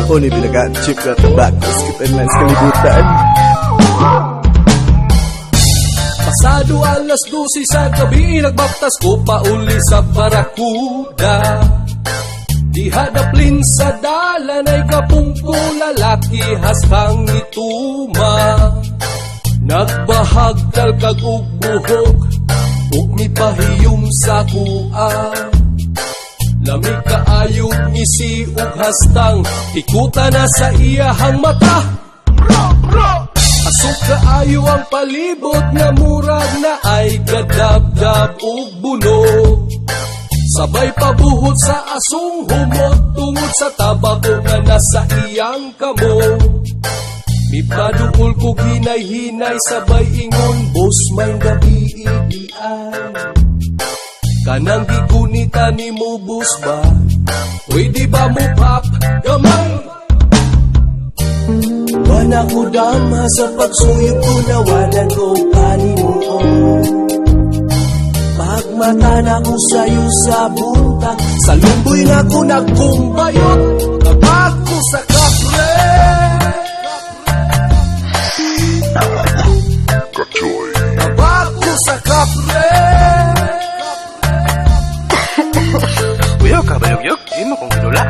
Mauni pinag-chip na tabak tapos kita na sa kalibutan. Pasado alas 12 sa gabi, nagbaptas ko pauli sa Barakuda. Di hadaplin sa dalan ay gapungko lalaki hastang ituma. Nagbahagdal kag og buhok ug mipahiyom sa kuha. Lamig kaayog ngisi ug hastang ikuta na sa iyahang mata. Asok kaayo ang palibot nga murag na ay gadabdab ug bunog. Sabay pabuhot sa asong humot tungod sa tabako nga nasa iyang kamo. Mipaduol ko hinay-hinay sabay ingon, boss may gabi idian. Kanang gigunita ni mo boss ba? Pwede ba mo pop gamay? Wala ko dama sa pagsuyod ko, nawalan ko panimuon. Pagmata na ko sa'yo sa bunta, sa lumboy na ko nagkumbayot. Tabak ko sa kapre. Tabak ko sa kapre. Uyok ka ba yuk? Di mo kong ginula.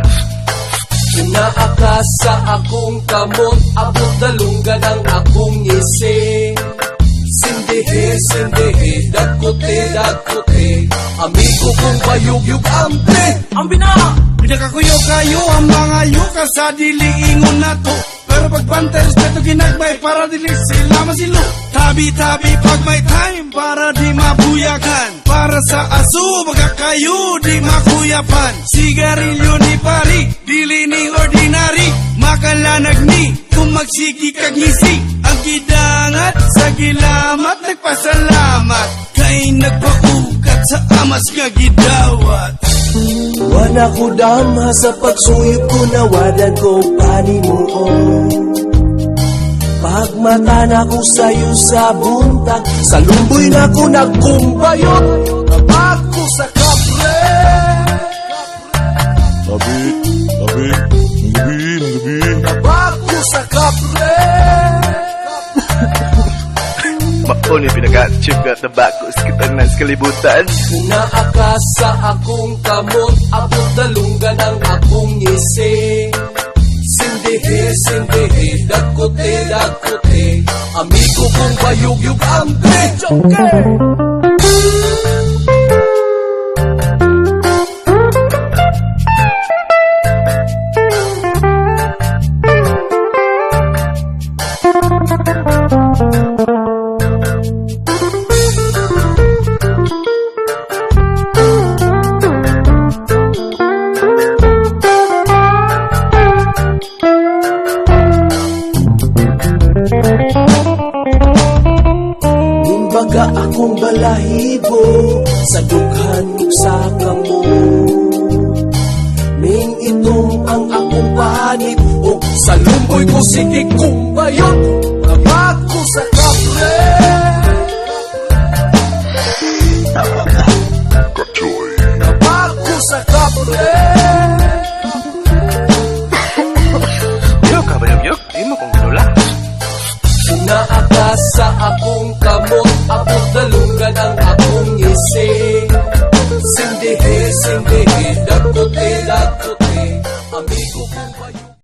Sinaakas sa akong kamot, abot dalunggan ang akong isi. Sindehe, sindehe, dagkote, dagkote, amigo kong bayugyug ampe. Ambi na! Pinakakuyok kayo ang mga yuka sa diliingon na to. Pero pagbantay, respeto ginagbay para dili sila masilo. Tabi-tabi pag may time para di mabuyakan. Para sa aso, baga kayo di makuyapan. Sigarilyo ni pari, dili ni ordinary. Makalanag ni, kung magsigi kag ngisi. Ang gidangat sa gilamat, nagpasalamat. Kay nagpaukat sa amas nga gidawat. Wala ko dama sa pagsuyod ko, nawalan ko panimuon. Pagmata na ko sa'yo sa buntag, sa lumboy na ko nagkumbayot. Tabak ko sa kapre. Gabi, gabi. Tabak ko sa kapre. Mauni pinag-chip na tabak tapos kita na sa kalibutan. Naakas sa akong kamot, abot dalunggan ang akong isi. Sindehe, sindehe, dagkote, dagkote, amigo kong bayugyug ampe. Joker! Nimbaga akong balahibo sa dughan ug sa kamo. Ning itong ang akong panit o sa lumboy ko sige kumbayot. Tabak ko sa kapre. Tabak ko sa kapre. Uyok ka ba yuk? Di mo kong ginula. Naakas sa akong kamot, abot dalunggan ang akong isi. Sindehe, sindehe, dagkote, dagkote, amigo kong bayo.